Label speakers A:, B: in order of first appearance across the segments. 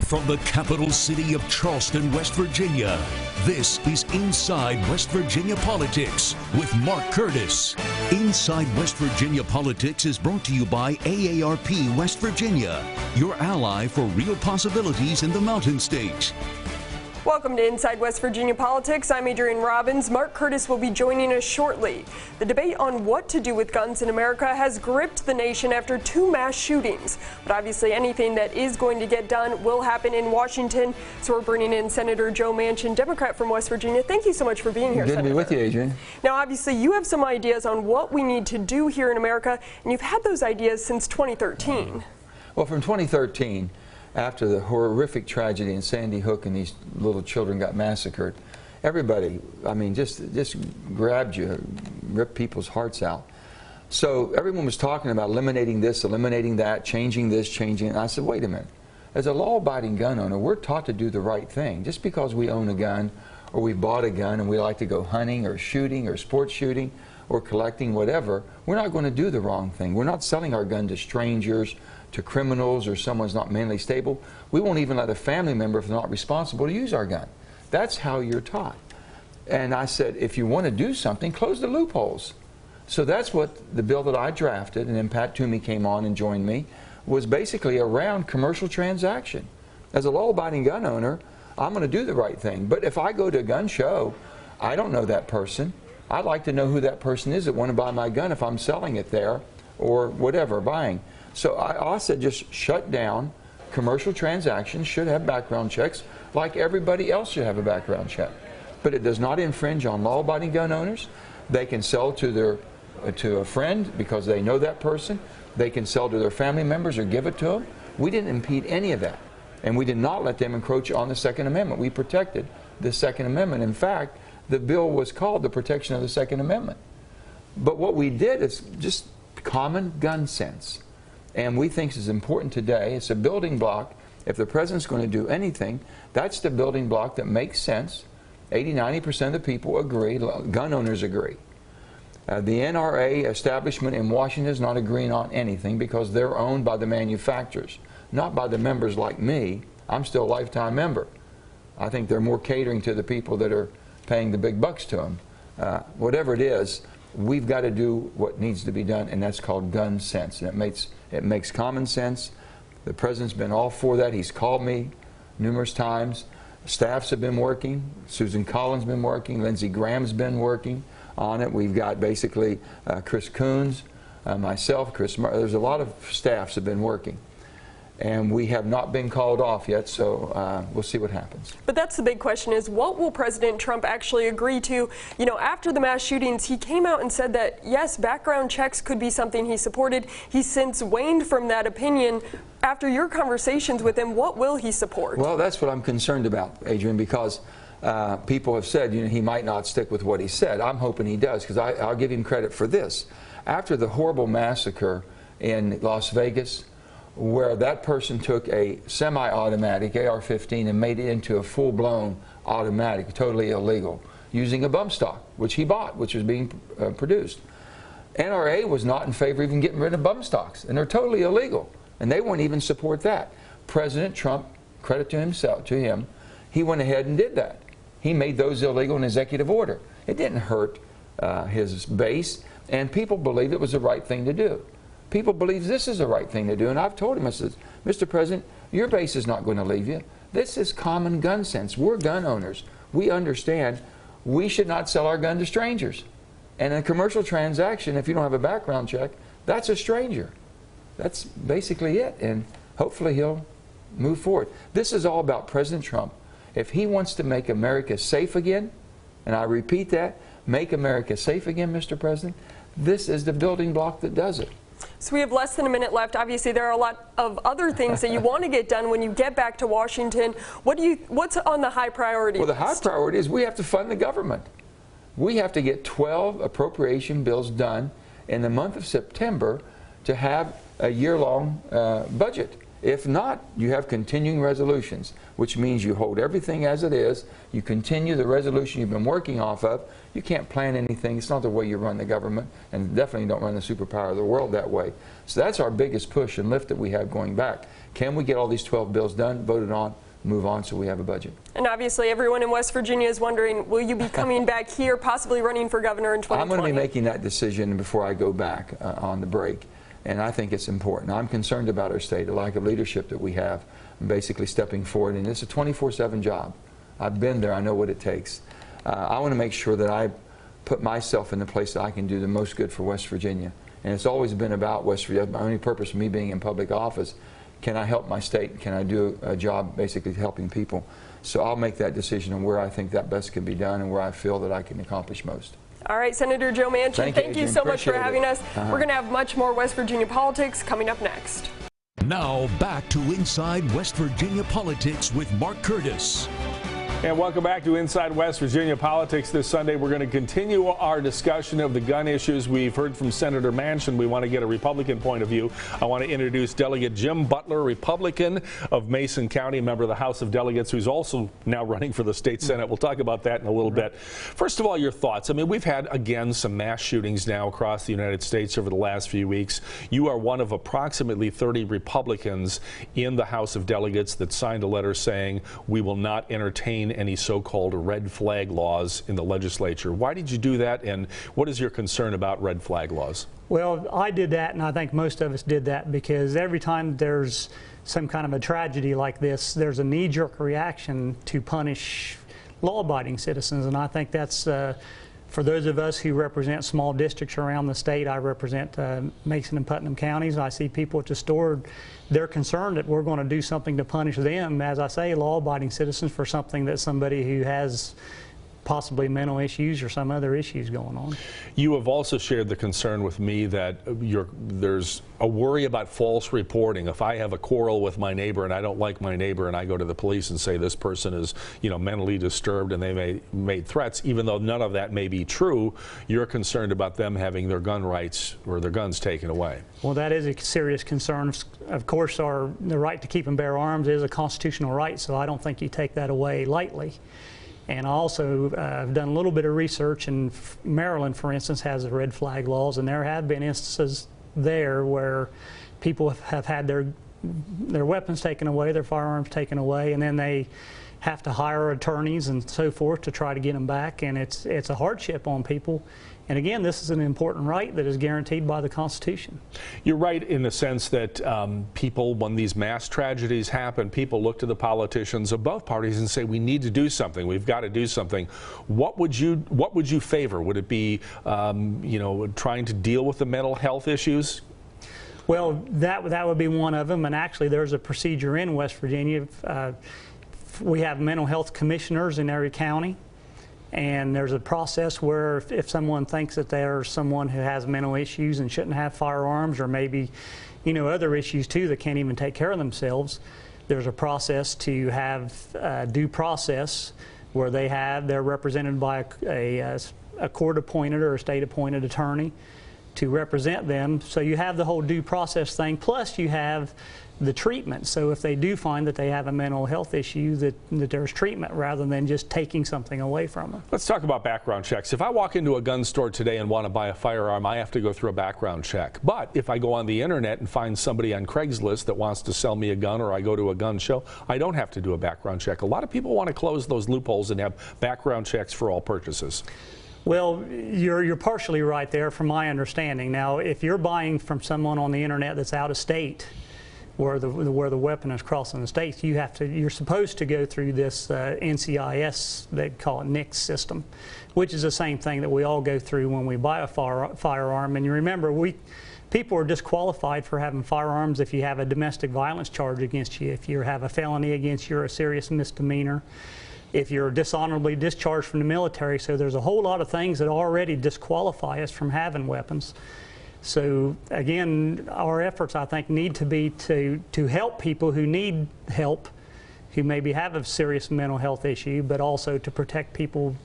A: From the capital city of Charleston, West Virginia, this is Inside West Virginia Politics with Mark Curtis. Inside West Virginia Politics is brought to you by AARP West Virginia, your ally for real possibilities in the Mountain State.
B: Welcome to Inside West Virginia Politics. I'm Adrienne Robbins. Mark Curtis will be joining us shortly. The debate on what to do with guns in America has gripped the nation after 2 mass shootings. But obviously anything that is going to get done will happen in Washington. So we're bringing in Senator Joe Manchin, Democrat from West Virginia. Thank you so much for being here,
C: Good
B: Senator.
C: to be with you, Adrienne.
B: Now, obviously, you have some ideas on what we need to do here in America, and you've had those ideas since 2013.
C: Well, from 2013, after the horrific tragedy in Sandy Hook and these little children got massacred, everybody, I mean, just grabbed you, ripped people's hearts out. So everyone was talking about eliminating this, eliminating that, changing this, changing it. And I said, wait a minute. As a law-abiding gun owner, we're taught to do the right thing. Just because we own a gun or we bought a gun and we like to go hunting or shooting or sports shooting or collecting, whatever, we're not going to do the wrong thing. We're not selling our gun to strangers, to criminals, or someone's not mentally stable. We won't even let a family member, if they're not responsible, to use our gun. That's how you're taught. And I said, if you want to do something, close the loopholes. So that's what the bill that I drafted, and then Pat Toomey came on and joined me, was basically around commercial transaction. As a law-abiding gun owner, I'm going to do the right thing. But if I go to a gun show, I don't know that person. I'd like to know who that person is that want to buy my gun if I'm selling it there or whatever, buying. So I said just shut down commercial transactions, should have background checks like everybody else should have a background check. But it does not infringe on law-abiding gun owners. They can sell to a friend because they know that person. They can sell to their family members or give it to them. We didn't impede any of that. And we did not let them encroach on the Second Amendment. We protected the Second Amendment. In fact, the bill was called the Protection of the Second Amendment. But what we did is just common gun sense. And we think is important today. It's a building block. If the president's going to do anything, that's the building block that makes sense. 80–90% of the people agree, gun owners agree. The NRA establishment in Washington is not agreeing on anything because they're owned by the manufacturers, not by the members like me. I'm still a lifetime member. I think they're more catering to the people that are paying the big bucks to them. Whatever it is, we've got to do what needs to be done, and that's called gun sense. And it makes common sense. The president's been all for that. He's called me numerous times. Staffs have been working. Susan Collins has been working. Lindsey Graham's been working on it. We've got basically Chris Coons, myself, there's a lot of staffs have been working. And we have not been called off yet, so we'll see what happens.
B: But that's the big question is, what will President Trump actually agree to? You know, after the mass shootings, he came out and said that, yes, background checks could be something he supported. He's since waned from that opinion. After your conversations with him, what will he support?
C: Well, that's what I'm concerned about, Adrienne, because people have said, you know, he might not stick with what he said. I'm hoping he does, because I'll give him credit for this. After the horrible massacre in Las Vegas, where that person took a semi-automatic AR-15 and made it into a full-blown automatic, totally illegal, using a bump stock, which he bought, which was being produced. NRA was not in favor of even getting rid of bump stocks, and they're totally illegal, and they won't even support that. President Trump, credit to him, he went ahead and did that. He made those illegal in executive order. It didn't hurt his base, and people believed it was the right thing to do. People believe this is the right thing to do, and I've told him, I said, Mr. President, your base is not going to leave you. This is common gun sense. We're gun owners. We understand we should not sell our gun to strangers. And in a commercial transaction, if you don't have a background check, that's a stranger. That's basically it, and hopefully he'll move forward. This is all about President Trump. If he wants to make America safe again, and I repeat that, make America safe again, Mr. President, this is the building block that does it.
B: So we have less than a minute left. Obviously, there are a lot of other things that you want to get done when you get back to Washington. What's on the high priority
C: list?
B: Well,
C: the high priority is we have to fund the government. We have to get 12 appropriation bills done in the month of September to have a year-long budget. If not, you have continuing resolutions, which means you hold everything as it is, you continue the resolution you've been working off of. You can't plan anything. It's not the way you run the government, and definitely don't run the superpower of the world that way. So that's our biggest push and lift that we have going back. Can we get all these 12 bills done, voted on, move on so we have a budget?
B: And obviously everyone in West Virginia is wondering, will you be coming back here, possibly running for governor in 2020?
C: I'm going to be making that decision before I go back on the break. And I think it's important. I'm concerned about our state, the lack of leadership that we have, basically stepping forward. And it's a 24/7 job. I've been there. I know what it takes. I want to make sure that I put myself in the place that I can do the most good for West Virginia. And it's always been about West Virginia. My only purpose of me being in public office, can I help my state? Can I do a job basically helping people? So I'll make that decision on where I think that best can be done and where I feel that I can accomplish most.
B: All right, Senator Joe Manchin, thank you so much for having us. We're going to have much more West Virginia politics coming up next.
A: Now back to Inside West Virginia Politics with Mark Curtis.
D: And welcome back to Inside West Virginia Politics. This Sunday, we're going to continue our discussion of the gun issues. We've heard from Senator Manchin. We want to get a Republican point of view. I want to introduce Delegate Jim Butler, Republican of Mason County, a member of the House of Delegates, who's also now running for the state Senate. We'll talk about that in a little bit. First of all, your thoughts. I mean, we've had, again, some mass shootings now across the United States over the last few weeks. You are one of approximately 30 Republicans in the House of Delegates that signed a letter saying we will not entertain any so-called red flag laws in the legislature. Why did you do that, and what is your concern about red flag laws?
E: Well, I did that, and I think most of us did that, because every time there's some kind of a tragedy like this, there's a knee-jerk reaction to punish law-abiding citizens, and I think that's for those of us who represent small districts around the state. I represent Mason and Putnam counties. I see people at the store, they're concerned that we're going to do something to punish them, as I say, law-abiding citizens, for something that somebody who has possibly mental issues or some other issues going on.
D: You have also shared the concern with me that there's a worry about false reporting. If I have a quarrel with my neighbor and I don't like my neighbor and I go to the police and say this person is, you know, mentally disturbed and they made threats, even though none of that may be true, you're concerned about them having their gun rights or their guns taken away.
E: Well, that is a serious concern. Of course, the right to keep and bear arms is a constitutional right, so I don't think you take that away lightly. And I also have done a little bit of research, and Maryland, for instance, has the red flag laws, and there have been instances there where people have had their weapons taken away, their firearms taken away, and then they have to hire attorneys and so forth to try to get them back, and it's a hardship on people. And again, this is an important right that is guaranteed by the Constitution.
D: You're right in the sense that people, when these mass tragedies happen, people look to the politicians of both parties and say, we need to do something. We've got to do something. What would you favor? Would it be, you know, trying to deal with the mental health issues?
E: Well, that would be one of them. And actually, there's a procedure in West Virginia. We have mental health commissioners in every county. And there's a process where if someone thinks that there's someone who has mental issues and shouldn't have firearms, or maybe, you know, other issues too that can't even take care of themselves, there's a process to have due process where they're represented by a court-appointed or a state-appointed attorney to represent them. So you have the whole due process thing, plus you have the treatment. So if they do find that they have a mental health issue, that there's treatment rather than just taking something away from them.
D: Let's talk about background checks. If I walk into a gun store today and want to buy a firearm, I have to go through a background check. But if I go on the internet and find somebody on Craigslist that wants to sell me a gun, or I go to a gun show, I don't have to do a background check. A lot of people want to close those loopholes and have background checks for all purchases.
E: Well, you're partially right there from my understanding. Now, if you're buying from someone on the internet that's out of state, where the weapon is crossing the states, you're supposed to go through this NCIS, they call it NICS system, which is the same thing that we all go through when we buy a firearm. And you remember, people are disqualified for having firearms if you have a domestic violence charge against you, if you have a felony against you, or a serious misdemeanor, if you're dishonorably discharged from the military. So there's a whole lot of things that already disqualify us from having weapons. So again, our efforts, I think, need to be to help people who need help, who maybe have a serious mental health issue, but also to protect people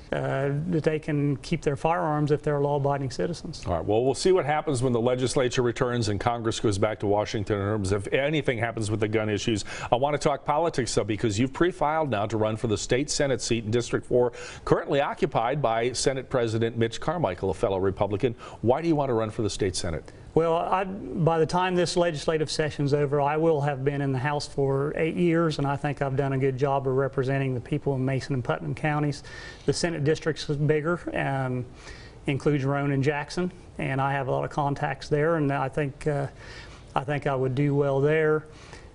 E: that they can keep their firearms if they're law-abiding citizens.
D: All right, well, we'll see what happens when the legislature returns and Congress goes back to Washington in terms of if anything happens with the gun issues. I want to talk politics, though, because you've pre-filed now to run for the state Senate seat in District 4, currently occupied by Senate President Mitch Carmichael, a fellow Republican. Why do you want to run for the state Senate?
E: Well, by the time this legislative session's over, I will have been in the House for 8 years, and I think I've done a good job of representing the people in Mason and Putnam counties. The Senate district's bigger, includes Roane and Jackson, and I have a lot of contacts there, and I think I would do well there.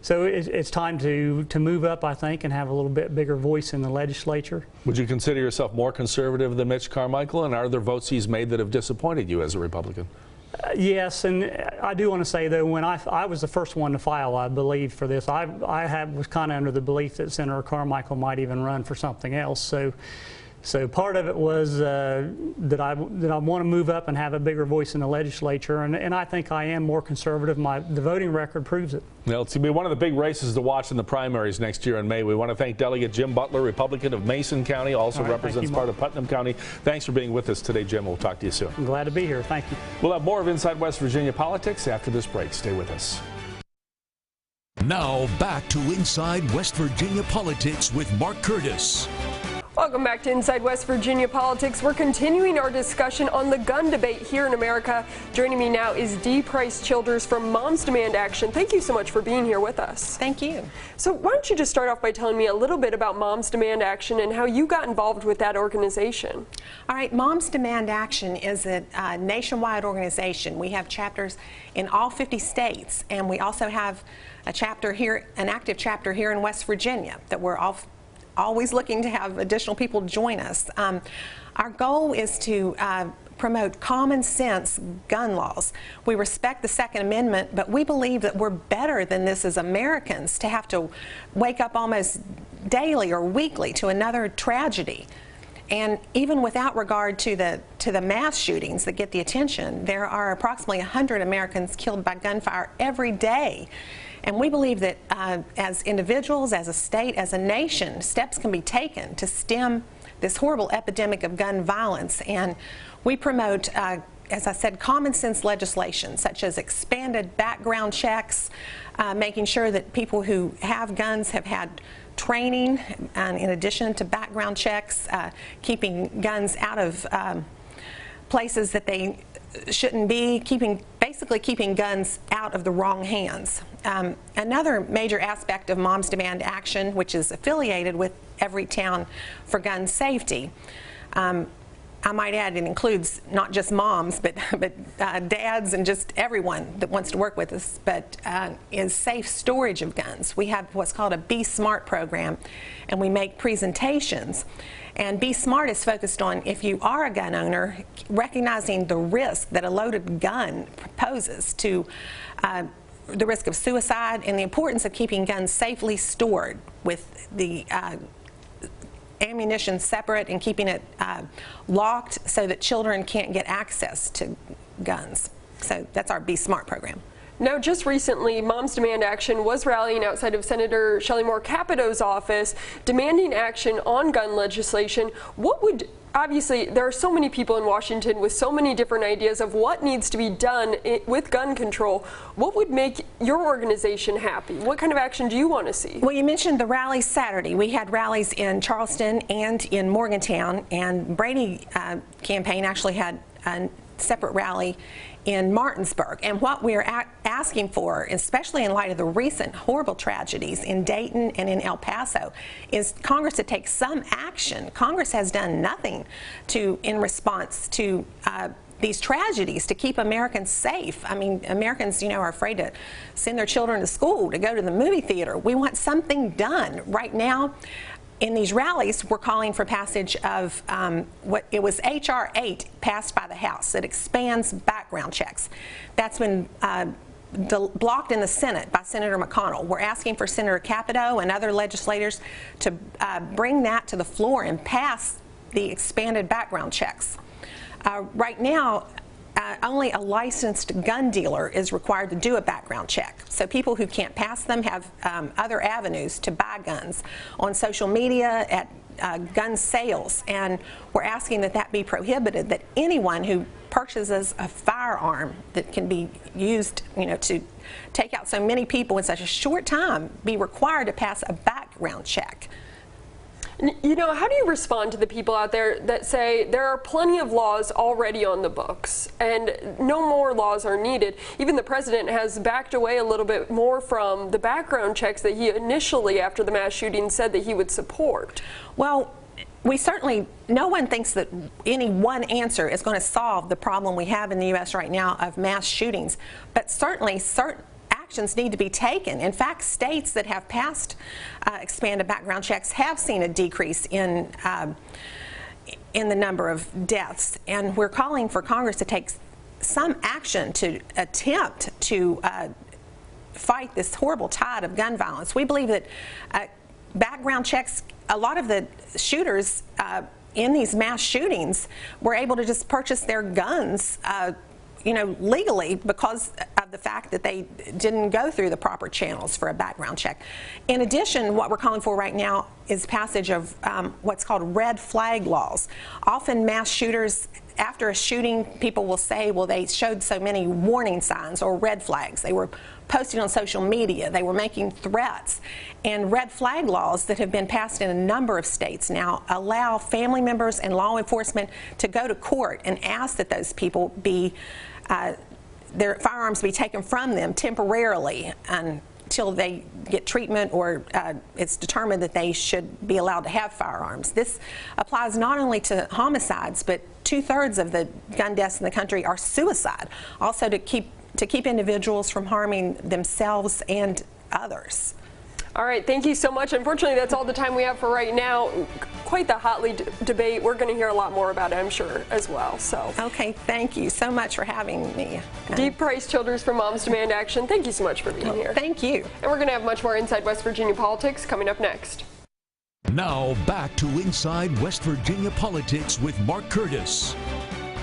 E: So it's time to move up, I think, and have a little bit bigger voice in the legislature.
D: Would you consider yourself more conservative than Mitch Carmichael, and are there votes he's made that have disappointed you as a Republican?
E: Yes, and I do want to say, though, when I was the first one to file, I believe, for this, I was kind of under the belief that Senator Carmichael might even run for something else. So part of it was that I want to move up and have a bigger voice in the legislature, and I think I am more conservative. The voting record proves it.
D: Well, it's going to be one of the big races to watch in the primaries next year in May. We want to thank Delegate Jim Butler, Republican of Mason County, also represents part of Putnam County. Thanks for being with us today, Jim. We'll talk to you soon.
E: I'm glad to be here. Thank you.
D: We'll have more of Inside West Virginia Politics after this break. Stay with us.
A: Now back to Inside West Virginia Politics with Mark Curtis.
B: Welcome back to Inside West Virginia Politics. We're continuing our discussion on the gun debate here in America. Joining me now is Dee Price-Childers from Moms Demand Action. Thank you so much for being here with us.
F: Thank you.
B: So why don't you just start off by telling me a little bit about Moms Demand Action and how you got involved with that organization?
F: All right, Moms Demand Action is a nationwide organization. We have chapters in all 50 states, and we also have a chapter here, an active chapter here in West Virginia that we're always looking to have additional people join us. Our goal is to promote common sense gun laws. We respect the Second Amendment, but we believe that we're better than this as Americans to have to wake up almost daily or weekly to another tragedy. And even without regard to the mass shootings that get the attention, there are approximately 100 Americans killed by gunfire every day. And we believe that as individuals, as a state, as a nation, steps can be taken to stem this horrible epidemic of gun violence. And we promote, as I said, common sense legislation, such as expanded background checks, making sure that people who have guns have had training, in addition to background checks, keeping guns out of places that they shouldn't be, basically keeping guns out of the wrong hands. Another major aspect of Moms Demand Action, which is affiliated with Everytown for Gun Safety, I might add it includes not just moms, but dads and just everyone that wants to work with us, but is safe storage of guns. We have what's called a Be Smart program, and we make presentations. And Be Smart is focused on, if you are a gun owner, recognizing the risk that a loaded gun poses to the risk of suicide and the importance of keeping guns safely stored with the ammunition separate and keeping it locked so that children can't get access to guns. So that's our Be Smart program.
B: Now, just recently, Moms Demand Action was rallying outside of Senator Shelley Moore Capito's office, demanding action on gun legislation. Obviously, there are so many people in Washington with so many different ideas of what needs to be done with gun control. What would make your organization happy? What kind of action do you want to see?
F: Well, you mentioned the rallies Saturday. We had rallies in Charleston and in Morgantown, and Brady campaign actually had a separate rally in Martinsburg. And what we're asking for, especially in light of the recent horrible tragedies in Dayton and in El Paso, is Congress to take some action. Congress has done nothing in response to these tragedies to keep Americans safe. I mean, Americans, are afraid to send their children to school, to go to the movie theater. We want something done. Right now, in these rallies, we're calling for passage of it was H.R. 8 passed by the House that expands background checks. That's been blocked in the Senate by Senator McConnell. We're asking for Senator Capito and other legislators to bring that to the floor and pass the expanded background checks. Right now, only a licensed gun dealer is required to do a background check. So people who can't pass them have other avenues to buy guns on social media, at gun sales, and we're asking that that be prohibited, that anyone who purchases a firearm that can be used, to take out so many people in such a short time be required to pass a background check.
B: How do you respond to the people out there that say there are plenty of laws already on the books and no more laws are needed? Even the president has backed away a little bit more from the background checks that he initially, after the mass shooting, said that he would support.
F: Well, no one thinks that any one answer is going to solve the problem we have in the U.S. right now of mass shootings, but certainly certain actions need to be taken. In fact, states that have passed expanded background checks have seen a decrease in the number of deaths, and we're calling for Congress to take some action to attempt to fight this horrible tide of gun violence. We believe that background checks, a lot of the shooters in these mass shootings were able to just purchase their guns legally because of the fact that they didn't go through the proper channels for a background check. In addition, what we're calling for right now is passage of what's called red flag laws. Often mass shooters, after a shooting, people will say, well, they showed so many warning signs or red flags. They were posting on social media. They were making threats. And red flag laws that have been passed in a number of states now allow family members and law enforcement to go to court and ask that those people be their firearms be taken from them temporarily until they get treatment or it's determined that they should be allowed to have firearms. This applies not only to homicides, but 2/3 of the gun deaths in the country are suicide. Also to keep individuals from harming themselves and others.
B: All right, thank you so much. Unfortunately, that's all the time we have for right now. Quite the hotly debate. We're going to hear a lot more about it, I'm sure, as well. So.
F: Okay, thank you so much for having me.
B: Dee Price Childers from Moms Demand Action, thank you so much for being here.
F: Thank you.
B: And we're going to have much more Inside West Virginia Politics coming up next.
A: Now back to Inside West Virginia Politics with Mark Curtis.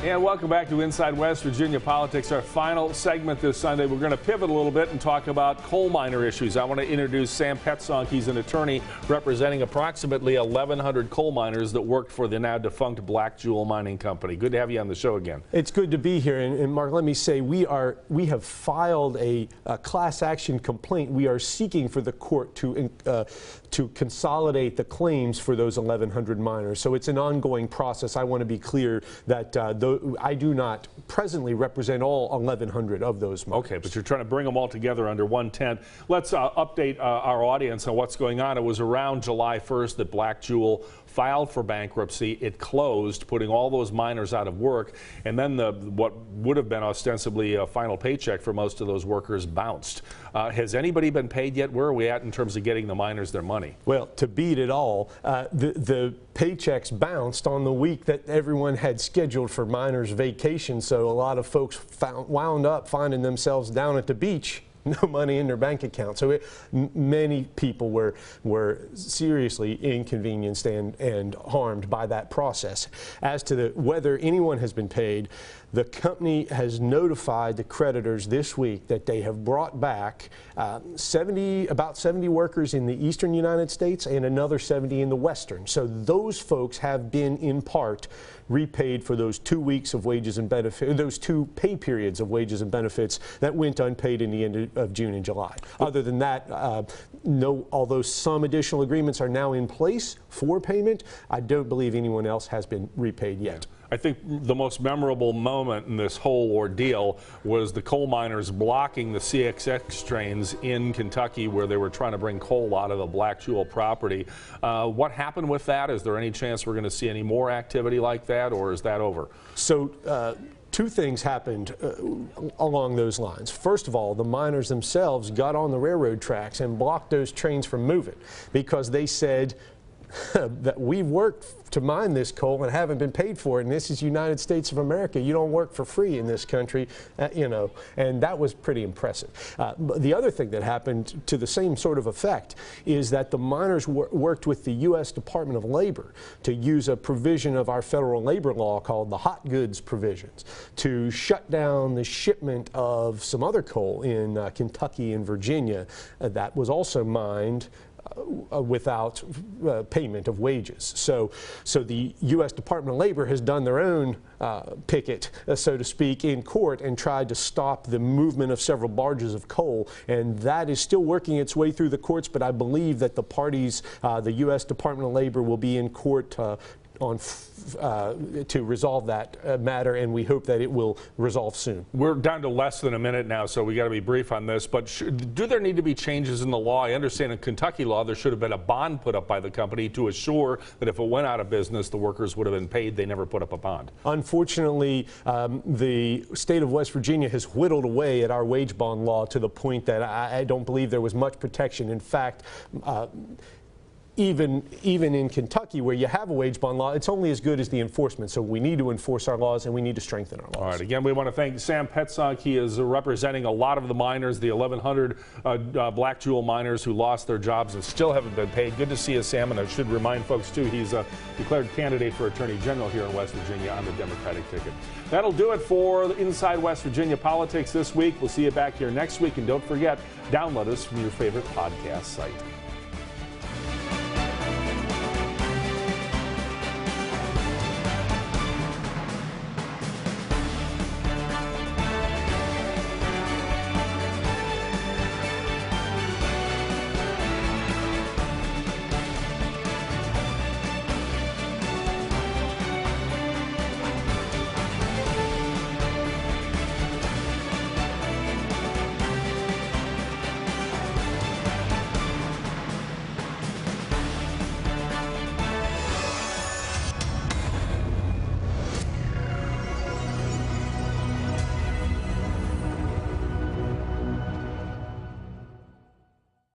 D: And welcome back to Inside West Virginia Politics, our final segment this Sunday. We're going to pivot a little bit and talk about coal miner issues. I want to introduce Sam Petzonk. He's an attorney representing approximately 1,100 coal miners that worked for the now defunct Black Jewel Mining Company. Good to have you on the show again.
G: It's good to be here. And Mark, let me say we have filed a class action complaint. We are seeking for the court to consolidate the claims for those 1,100 miners. So it's an ongoing process. I want to be clear that I do not presently represent all 1,100 of those miners.
D: Okay, but you're trying to bring them all together under one tent. Let's update our audience on what's going on. It was around July 1st that Black Jewel filed for bankruptcy. It closed, putting all those miners out of work, and then what would have been ostensibly a final paycheck for most of those workers bounced. Has anybody been paid yet? Where are we at in terms of getting the miners their money?
G: Well, to beat it all, the paychecks bounced on the week that everyone had scheduled for miners' vacation, so a lot of folks wound up finding themselves down at the beach. No money in their bank account. So many people were seriously inconvenienced and harmed by that process. As to whether anyone has been paid, the company has notified the creditors this week that they have brought back about 70 workers in the eastern United States and another 70 in the western. So those folks have been in part repaid for those 2 weeks of wages and benefits, those 2 pay periods of wages and benefits that went unpaid in the end of June and July. Other than that, although some additional agreements are now in place for payment, I don't believe anyone else has been repaid yet.
D: I think the most memorable moment in this whole ordeal was the coal miners blocking the CXX trains in Kentucky where they were trying to bring coal out of the Black Jewel property. What happened with that? Is there any chance we're going to see any more activity like that, or is that over?
G: So 2 things happened along those lines. First of all, the miners themselves got on the railroad tracks and blocked those trains from moving because they said that we've worked to mine this coal and haven't been paid for it, and this is United States of America. You don't work for free in this country, and that was pretty impressive. But the other thing that happened to the same sort of effect is that the miners worked with the U.S. Department of Labor to use a provision of our federal labor law called the hot goods provisions to shut down the shipment of some other coal in Kentucky and Virginia that was also mined without payment of wages. So the U.S. Department of Labor has done their own picket, so to speak, in court and tried to stop the movement of several barges of coal, and that is still working its way through the courts, but I believe that the parties, the U.S. Department of Labor will be in court to resolve that matter, and we hope that it will resolve soon. We're down to less than a minute now, so we got to be brief on this, but do there need to be changes in the law? I understand in Kentucky law there should have been a bond put up by the company to assure that if it went out of business, the workers would have been paid. They never put up a bond. Unfortunately, the state of West Virginia has whittled away at our wage bond law to the point that I don't believe there was much protection. In fact, even in Kentucky, where you have a wage bond law, it's only as good as the enforcement. So we need to enforce our laws, and we need to strengthen our laws. All right. Again, we want to thank Sam Petzock. He is representing a lot of the miners, the 1,100 Black Jewel miners who lost their jobs and still haven't been paid. Good to see you, Sam. And I should remind folks, too, he's a declared candidate for Attorney General here in West Virginia on the Democratic ticket. That'll do it for Inside West Virginia Politics this week. We'll see you back here next week. And don't forget, download us from your favorite podcast site.